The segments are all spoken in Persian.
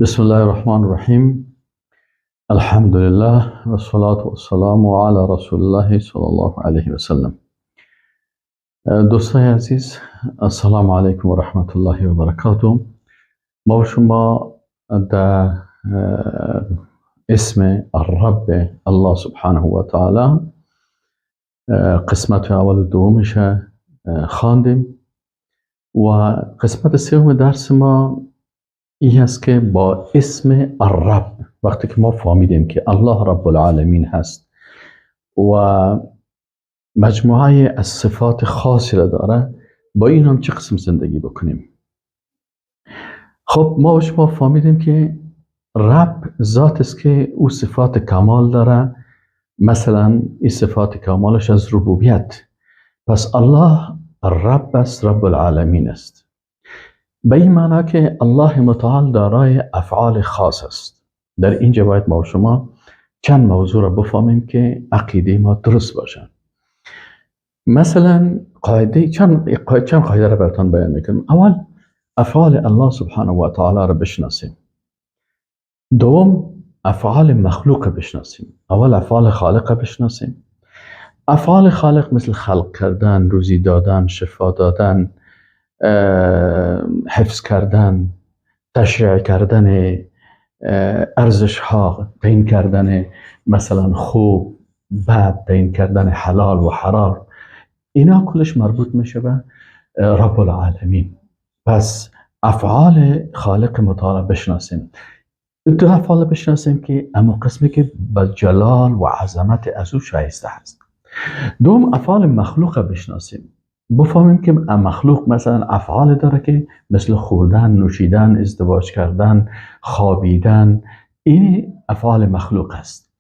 بسم الله الرحمن الرحیم. الحمد لله و الصلاة والسلام علی رسول الله صلی الله علیه و سلم. دوستای عزیز، السلام علیکم و رحمت الله و برکاته. ما شما در اسم الرب الله سبحانه و تعالی قسمت اول و دومش خواندیم و قسمت سوم درس ما این هست که با اسم الرب، وقتی که ما فهمیدیم که الله رب العالمین هست و مجموعه از صفات خاصی را داره، با این هم چه قسم زندگی بکنیم. خب ما و شما فهمیدیم که رب ذات است که او صفات کمال داره. مثلا این صفات کمالش از ربوبیت، پس الله رب است، رب العالمین است. به این معنی که الله متعال دارای افعال خاص است. در اینجا باید ما و شما چند موضوع را بفهمیم که عقیده ما درست باشن. مثلا چند قاعده را براتون بیان میکنم. اول افعال الله سبحانه و تعالی را بشناسیم. دوم افعال مخلوق بشناسیم. اول افعال خالق بشناسیم. افعال خالق مثل خلق کردن، روزی دادن، شفا دادن، حفظ کردن، تشریع کردن ارزش ها، تعیین کردن مثلا خوب بد، تعیین کردن حلال و حرام، اینا کلش مربوط میشه به رب العالمین. پس افعال خالق متعال بشناسیم. دو افعال بشناسیم که اما قسمی که به جلال و عظمت از او شایسته هست. دوم افعال مخلوق بشناسیم، بفهمیم که مخلوق مثلا افعال داره که مثل خوردن، نوشیدن، ازدواج کردن، خوابیدن، این افعال مخلوق است.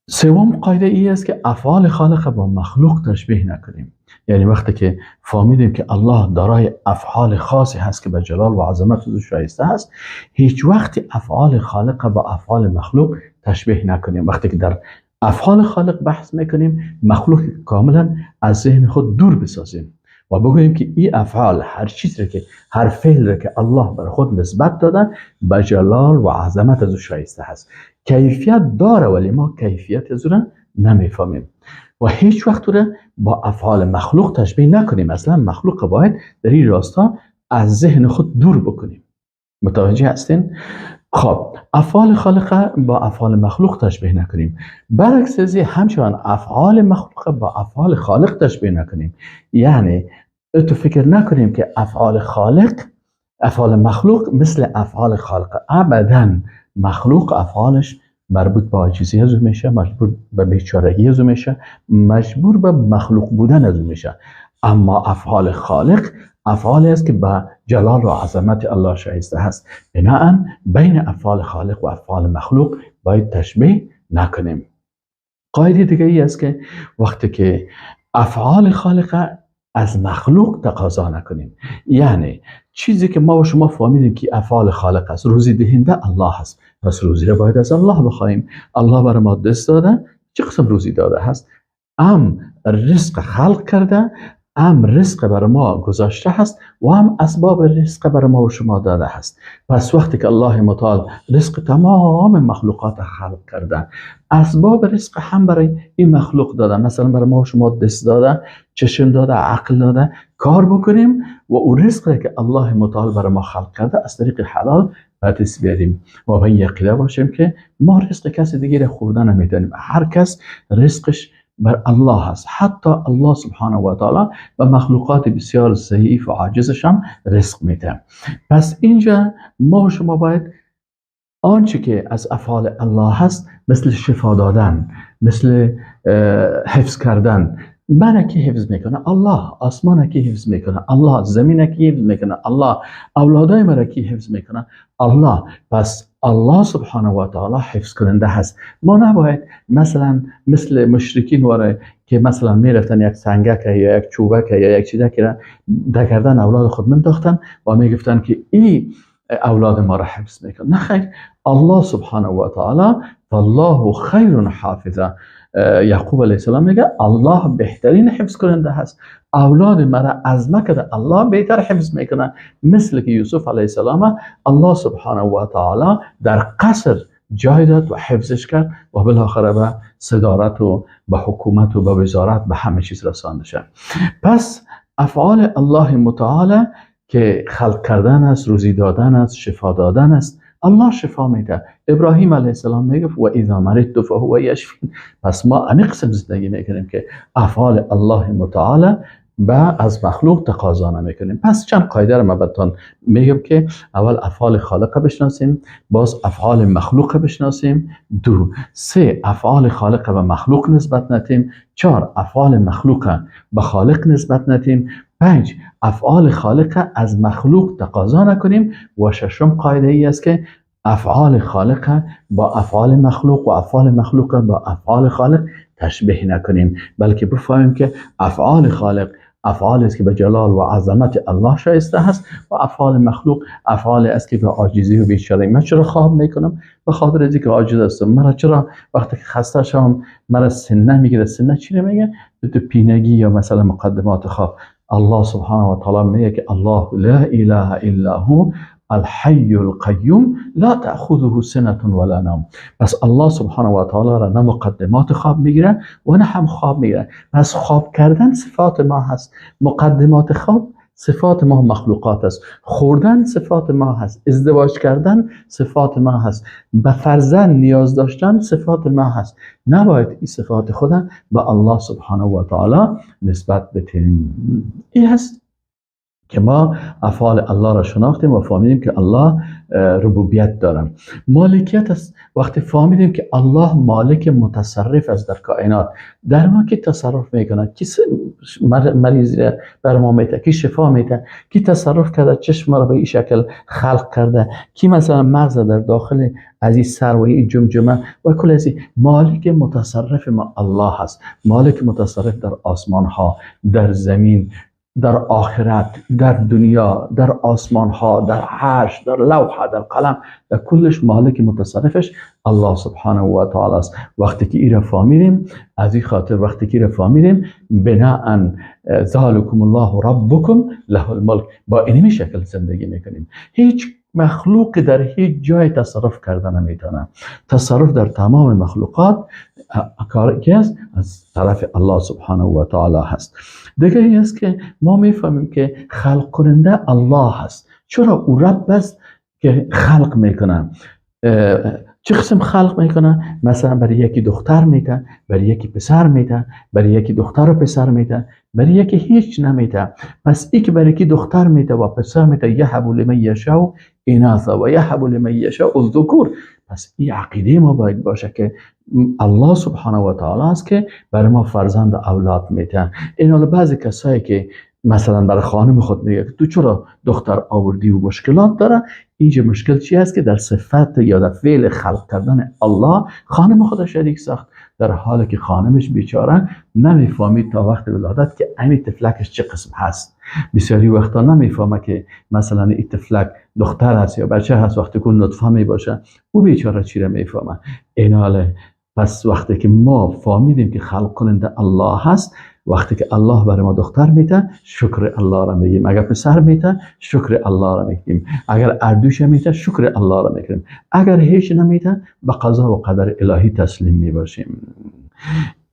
سوم قاعده ای است که افعال خالق با مخلوق تشبیه نکنیم. یعنی وقتی که فهمیدیم که الله دارای افعال خاصی هست که به جلال و عظمت او شایسته هست، هیچ وقت افعال خالق با افعال مخلوق تشبیه نکنیم. وقتی که در افعال خالق بحث میکنیم، مخلوق کاملا از ذهن خود دور بسازیم و بگوییم که این افعال، هر چیزی که هر فعل که الله بر خود نسبت داده به جلال و عظمت از او شایسته هست. کیفیت داره ولی ما کیفیت از او نمیفهمیم و هیچ وقت رو با افعال مخلوق تشبیه نکنیم. اصلا مخلوق باید در این راستا از ذهن خود دور بکنیم. متوجه هستین؟ خب افعال خالق با افعال مخلوق تشبیه نکنیم. برعکس از همچنان افعال مخلوق با افعال خالق تشبیه نکنیم. یعنی تو فکر نکنیم که افعال مخلوق مثل افعال خالق. ابدا مخلوق افعالش مربوط به عاجزی از او میشه، مجبور به بیچارگی از او میشه، مجبور به مخلوق بودن از او میشه. اما افعال خالق افعالی است که به جلال و عظمت الله شایسته هست. بناهن بین افعال خالق و افعال مخلوق باید تشبیه نکنیم. قاعده دیگه ای است که وقتی که افعال خالق از مخلوق تقاضا نکنیم. یعنی چیزی که ما و شما فهمیدیم که افعال خالق است، روزی دهنده الله هست، پس روزی را باید از الله بخوایم. الله برای ما دست داده، چه قسم روزی داده هست؟ رزق خلق کرده، رزق برای ما گذاشته هست و اسباب رزق برای ما و شما داده هست. پس وقتی که الله متعال رزق تمام مخلوقات خلق کرده، اسباب رزق هم برای این مخلوق داده، مثلا برای ما و شما دست داده، چشم داده، عقل داده، کار بکنیم و اون رزقی که الله متعال برای ما خلق کرده از طریق حلال به دست بیاریم و به این یقیده باشیم که ما رزق کسی دیگه را خوردن نمیدانیم. هر کس رزقش بر الله هست. حتی الله سبحانه و تعالی و مخلوقات بسیار ضعیف و عاجزش هم رزق میده. پس اینجا ما و شما باید آنچه که از افعال الله هست، مثل شفا دادن، مثل حفظ کردن، من کی حفظ میکنه؟ الله. آسمان کی حفظ میکنه؟ الله. زمین کی حفظ میکنه؟ الله. اولادای مرا کی حفظ میکنه؟ الله. پس الله سبحانه و تعالی حفظ کننده هست. ما نباید مثل مشرکین واره که مثلا میرفتن یک سنگک یا یک چوبک یا یک چیزی که در گردن اولاد خود منداختن و میگفتن که این اولاد ما را حفظ میکنه. نه خیر، الله سبحانه و تعالی فالله خیر حافظه. یعقوب علیه السلام میگه الله بهترین حفظ کننده هست. اولاد مرا از مکر الله بهتر حفظ میکنه. مثل که یوسف علیه السلام الله سبحانه و تعالی در قصر جای داد و حفظش کرد و بالاخره به صدارت و به حکومت و به وزارت به همه چیز رسانده شد. پس افعال الله متعال که خلق کردن است، روزی دادن است، شفا دادن است. الله شفا میده. ابراهیم علیه السلام میگه و اذا مرضت فهو یشفین. پس ما همین قسم زندگی میکنیم که افعال الله متعال از مخلوق تقاضا نمیکنیم. پس چند قاعده رو من بهتون میگم که اول افعال خالق بشناسیم، باز افعال مخلوق بشناسیم، 2 3 افعال خالق به مخلوق نسبت ندیم، 4 افعال مخلوق به خالق نسبت ندیم، 5 افعال خالق از مخلوق تقاضا نکنیم و 6 قاعده ای است که افعال خالق با افعال مخلوق و افعال مخلوق با افعال خالق تشبیه نکنیم، بلکه بفهمیم که افعال خالق افعالی است که به جلال و عظمت الله شایسته هست و افعال مخلوق افعالی است که به عاجزی و بیچارگی. من چرا خواب میکنم؟ به خاطر اینکه عاجز هستم. مرا چرا وقتی که خسته شدم مرا سینه میگیره؟ سینه چی میگه؟ تو پینگی یا مثلا مقدمات خواب. الله سبحانه و تعالی میگه که الله لا اله الا هو الحي القيوم لا تأخذه سنة ولا نوم. پس الله سبحانه و تعالی را نه مقدمات خواب میگیره و نه هم خواب میگیره. پس خواب کردن صفات ما هست، مقدمات خواب صفات ما مخلوقات است، خوردن صفات ما هست، ازدواج کردن صفات ما هست، به فرزند نیاز داشتن صفات ما هست. نباید این صفات خودم به الله سبحانه و تعالی نسبت بدیم. این هست که ما افعال الله را شناختیم و فهمیدیم که الله ربوبیت دارن، مالکیت است. وقتی فهمیدیم که الله مالک متصرف است در کائنات، در ما کی تصرف میکنه؟ کی مریض بر ما میده؟ کی شفا میده؟ کی تصرف کرده چشم را به این شکل خلق کرده؟ کی مثلا مغز در داخل از این سر و این جمجمه و کل از این؟ مالک متصرف ما الله هست. مالک متصرف در آسمان ها، در زمین، در آخرت، در دنیا، در آسمان ها، در عرش، در لوح، در قلم، در کلش مالک متصرفش الله سبحانه و تعالی است. وقتی که این را فهمیدیم، از این خاطر وقتی که این را فهمیدیم، بناء ذالکم الله ربکم له الملک، با این شکل زندگی میکنیم. هیچ مخلوق در هیچ جای تصرف کردن نمیتونه. تصرف در تمام مخلوقات کاری است از طرف الله سبحانه و تعالی هست. دیگه این است که ما میفهمیم که خلق کننده الله هست. چرا؟ او رب است که خلق میکنه. چه قسم خلق میکنه؟ مثلا برای یکی دختر میده، برای یکی پسر میده، برای یکی دختر و پسر میده، برای یکی هیچ نمیده. پس ای که برای یکی دختر میده و پسر میده، یهب لمن یشاء اناثا و یهب لمن یشاء الذکور. پس این عقیده ما باید باشه که الله سبحانه و تعالی است که برای ما فرزند اولاد میده. این حالا بعضی کسایی که مثلا برای خانم خود میگه تو چرا دختر آوردی و مشکلات داره، اینجا مشکل چی است که در صفت یا در فعل خلق کردن الله خانم خود شریک ساخت، در حالی که خانمش بیچاره نمیفهمید تا وقت ولادت که همین تفلکش چه قسم هست. بسیاری وقتا نمیفهمه که مثلا این تفلک دختر هست یا بچه هست. وقتی که نطفه می باشه او بیچاره چی را میفهمه. این حاله پس وقتی که ما فهمیدیم که خلق کننده الله هست، وقتی که الله برای ما دختر میده شکر الله را میگیم، اگر پسر میده شکر الله را میگیم، اگر اردوش میده شکر الله را میگیم، اگر هیچ نمیده به قضا و قدر الهی تسلیم میباشیم.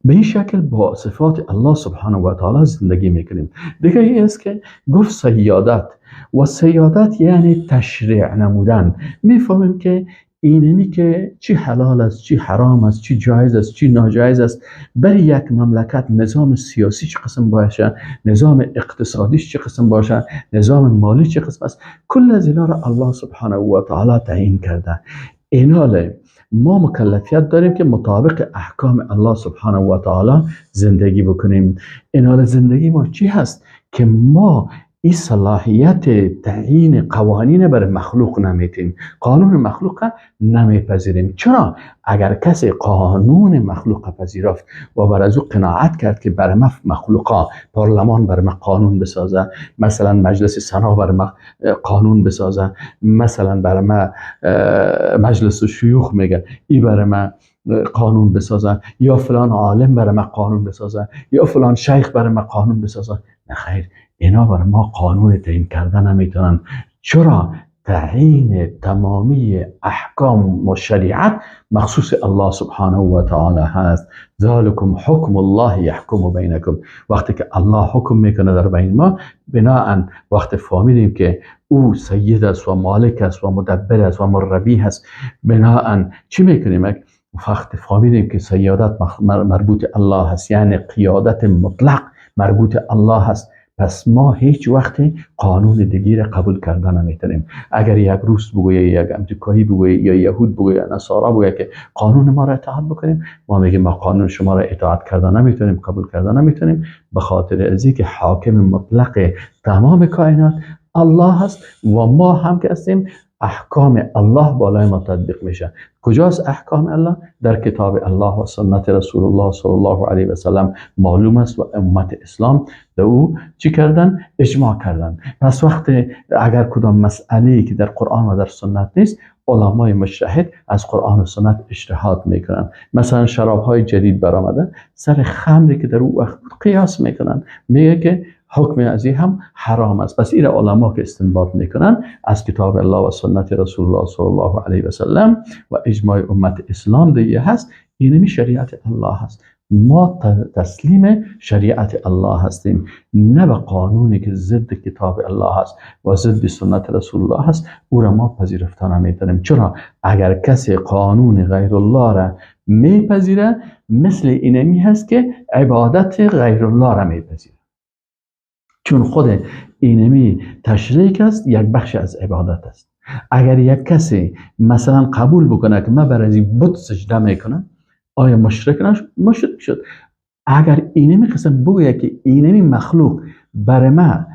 به این شکل با صفات الله سبحانه و تعالی زندگی میکنیم. دیگه این است که گفت سیادت، و سیادت یعنی تشریع نمودن. میفهمیم که اینمی که چی حلال است، چی حرام است، چی جایز است، چی ناجایز است، برای یک مملکت نظام سیاسی چه قسم باشه، نظام اقتصادیش چه قسم باشه، نظام مالی چه قسم است، کل از اینا را الله سبحانه و تعالی تعیین کرده. ایناله ما مکلفیت داریم که مطابق احکام الله سبحانه و تعالی زندگی بکنیم. ایناله زندگی ما چی هست که ما این صلاحیت تعیین قوانین برای مخلوق نمیتیم، قانون مخلوق نمیپذیریم. چرا؟ اگر کسی قانون مخلوق پذیرفت و بر از او قناعت کرد که برای ما مخلوقا، پارلمان برای ما قانون بسازه، مثلا مجلس سنا برای ما قانون بسازه، مثلا برای ما مجلس شیوخ میگه ای برای ما قانون بسازه، یا فلان عالم برای ما قانون بسازه، یا فلان شیخ برای ما قانون بسازه. نه خیر، اینا برای ما قانون تعیین کردن نمیتونن. چرا؟ تعیین تمامی احکام و شریعت مخصوص الله سبحانه و تعالی هست. ذالکم حکم الله یحکم بینکم. وقتی که الله حکم میکنه در بین ما، بناهن وقتی فهمیدیم که او سید است و مالک است و مدبر است و مربی است، بناهن چی میکنیم؟ وقتی فهمیدیم که سیادت مربوط الله هست، یعنی قیادت مطلق مربوط الله هست، پس ما هیچ وقت قانون دیگه را قبول کردن نمیتونیم. اگر یک روس بگویه، یک امریکایی بگویه، یا یهود بگویه، یا نصارا بگویه که قانون ما را اطاعت بکنیم، ما میگیم ما قانون شما را اطاعت کردن نمیتونیم، قبول کردن نمیتونیم، به خاطر ازی که حاکم مطلق تمام کائنات الله هست و ما هم که هستیم احکام الله بالای ما تطبیق میشه. کجاست احکام الله؟ در کتاب الله و سنت رسول الله صلی الله علیه و سلم معلوم است و امت اسلام در او چی کردن؟ اجماع کردن. پس وقتی اگر کدام مسئله که در قرآن و در سنت نیست، علمای مجتهد از قرآن و سنت اجتهاد میکنن. مثلا شراب های جدید برآمده، سر خمری که در او وقت قیاس میکنن، میگه که حکم از این هم حرام است. پس این علما که استنباط میکنن از کتاب الله و سنت رسول الله صلی الله علیه و سلم و اجماع امت اسلام دیگه هست، اینمی شریعت الله هست. ما تسلیم شریعت الله هستیم، نه به قانونی که ضد کتاب الله هست و ضد سنت رسول الله هست، او را ما پذیرفته نمیتونیم. چرا؟ اگر کسی قانون غیر الله را میپذیره، مثل اینمی هست که عبادت غیر الله را میپذیره، چون خود اینمی تشریک است، یک بخش از عبادت است. اگر یک کسی مثلا قبول بکنه که من برای بت سجده میکنم، آیا مشرک نشد؟ مشرک شد. اگر اینمی قسم بگوید که اینمی مخلوق برای من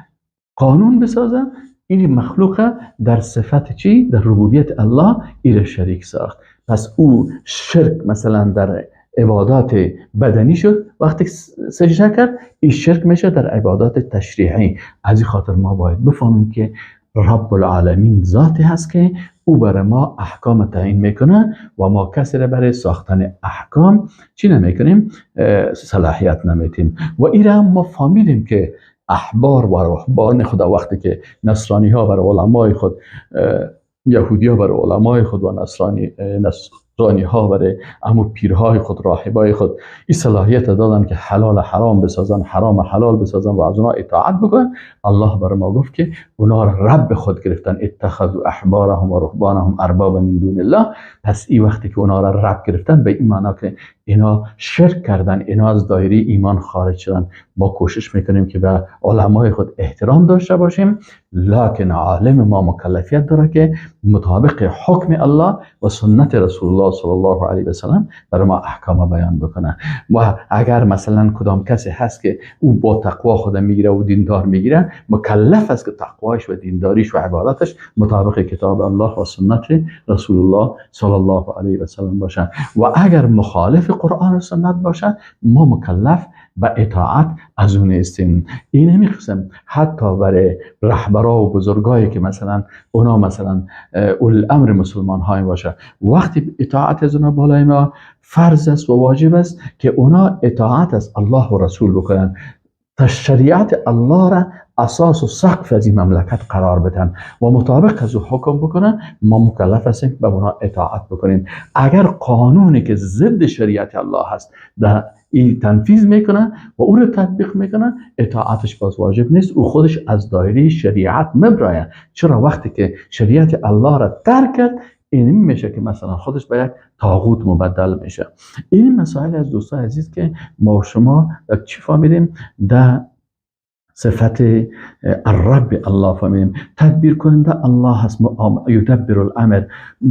قانون بسازه، این مخلوق در صفت چی؟ در ربوبیت الله این شریک ساخت. پس او شرک مثلا در عبادات بدنی شد، وقتی سجده کرد این شرک میشه در عبادات تشریعی. از این خاطر ما باید بفهمیم که رب العالمین ذاتی هست که او برای ما احکام تعیین میکنه و ما کسی را برای ساختن احکام چی نمیکنیم؟ صلاحیت نمیتیم. و این را ما فهمیدیم که احبار و رهبان خدا وقتی که نصرانی ها برای علمای خود، یهودی ها برای علمای خود و نصرانی ها برای امو پیرهای خود، راهبای خود این صلاحیت دادن که حلال حرام بسازن، حرام حلال بسازن و از اونا اطاعت بکنن. الله برای ما گفت که اونا را رب خود گرفتن، اتخذوا احبارهم و رهبانهم اربابا من دون الله. پس این وقتی که اونا را رب گرفتن، به این معنی که اینا شرک کردن، اینا از دایره ایمان خارج شدن. ما کوشش میکنیم که به علمای خود احترام داشته باشیم، لکن عالم ما مکلفیت داره که مطابق حکم الله و سنت رسول الله صلی الله علیه و سلم برای ما احکام بیان بکنه. و اگر مثلا کدام کسی هست که او با تقوا خود میگیره و دیندار میگیره، مکلف است که تقواش و دینداریش و عبادتش مطابق کتاب الله و سنت رسول الله صلی الله علیه و سلم باشه. و اگر مخالف قرآن و سنت باشه، ما مکلف به اطاعت از اون هستیم. این نمیخواستم حتی برای رهبرا و بزرگایی که مثلا اونا مثلا اول امر مسلمان های باشه، وقتی اطاعت از اونا بالای ما فرض است و واجب است که اونا اطاعت از الله و رسول بکنن، شریعت الله را اساس و سقف از این مملکت قرار بدن و مطابق از او حکم بکنن. ما مکلف هستیم به اونا اطاعت بکنیم. اگر قانونی که ضد شریعت الله هست در این تنفیذ میکنه و او رو تطبیق میکنه، اطاعتش باز واجب نیست، او خودش از دایره شریعت مبرایه. چرا؟ وقتی که شریعت الله را ترک کرد، این میشه که مثلا خودش به یک طاغوت مبدل میشه. این مسائل از دوستان عزیز که ما و شما چی فهمیدیم؟ در صفت الرب الله فهمیدیم، تدبیر کننده الله هست، یدبر الامر.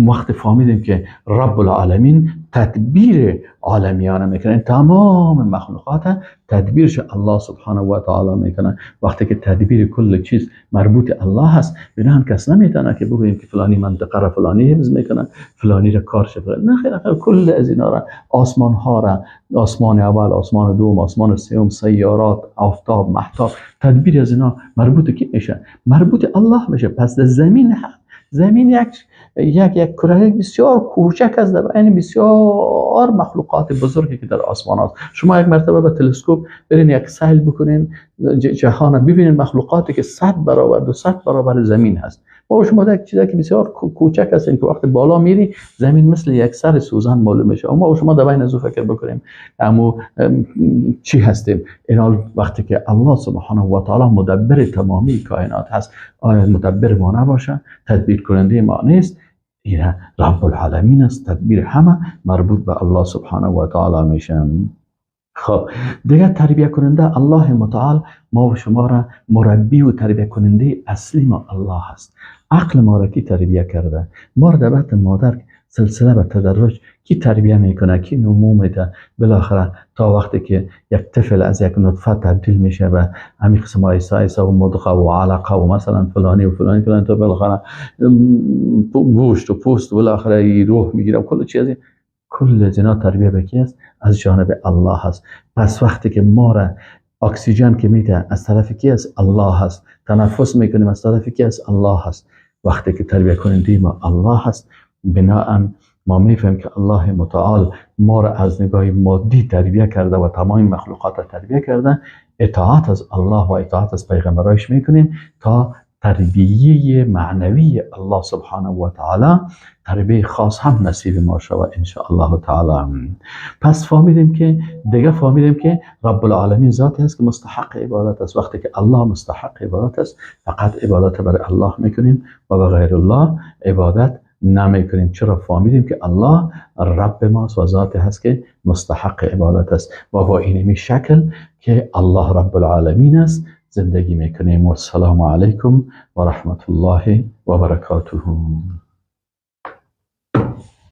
وقت فهمیدیم که رب العالمین تدبیر عالمیان میکنه، تمام مخلوقات تدبیرش الله سبحانه و تعالی میکنه. وقتی که تدبیر کل چیز مربوط الله هست، بنابراین کس نمیتونه که بگوییم که فلانی منطقه را فلانی حفظ میکنه، فلانی را کارش فلانی. نه خیر، کل از اینا را، آسمان ها را، آسمان اول، آسمان دوم، آسمان سوم، سیارات، آفتاب، مهتاب، تدبیر از اینا مربوط کی میشه؟ مربوط الله میشه. پس در زمین یک کره بسیار کوچک است در بین بسیار مخلوقات بزرگی که در آسمان است. شما یک مرتبه به تلسکوپ برین یک سیل بکنین جهان ببینین، مخلوقاتی که 100 برابر 200 برابر زمین هست. ما شما یک چیزی که بسیار کوچک است که وقتی بالا میری زمین مثل یک سر سوزن معلوم میشه. اما شما در بین از فکر بکنیم اما چی هستیم؟ این وقتی که الله سبحانه و تعالی مدبر تمامی کائنات هست، آیا مدبر ما نباشه؟ تدبیر کننده ما نیست؟ این رب العالمین است. تدبیر همه مربوط به الله سبحانه و تعالی میشه. خب دیگه تربیت کننده الله متعال ما و شما را مربی و تربیت کننده اصلی ما الله هست. عقل ما را کی تربیت کرده؟ ما را در بطن مادر سلسله به تدرج کی تربیت میکنه، کی نمو میده، بالاخره تا وقتی که یک طفل از یک نطفه تبدیل میشه به همین قسم ایسا و مضغه و علقه و مثلا فلانی و فلانی تا بالاخره گوشت و پوست و بالاخره روح میگیره، کل چیزی کل از اینا تربیت به است؟ از جانب الله هست. پس وقتی که ما را اکسیژن که میده از طرف کی است؟ الله هست. تنفس میکنیم از طرف کی است؟ الله هست. وقتی که تربیت کننده ما الله هست، بناهن ما میفهمیم که الله متعال ما را از نگاه مادی تربیت کرده و تمام مخلوقات را تربیت کرده. اطاعت از الله و اطاعت از پیغمبرایش میکنیم تا تربیه معنوی الله سبحانه و تعالی تربیه خاص هم نصیب ما شود ان شاء الله تعالی. پس فهمیدیم که رب العالمین ذاتی است که مستحق عبادت است. وقتی که الله مستحق عبادت است فقط عبادت برای الله میکنیم و به غیر الله عبادت نمیکنیم. چرا؟ فهمیدیم که الله رب ماست و ذاتی هست که مستحق عبادت است و با اینمی شکل که الله رب العالمین است زندگی میکنیم. و السلام علیکم و رحمت الله و برکاته.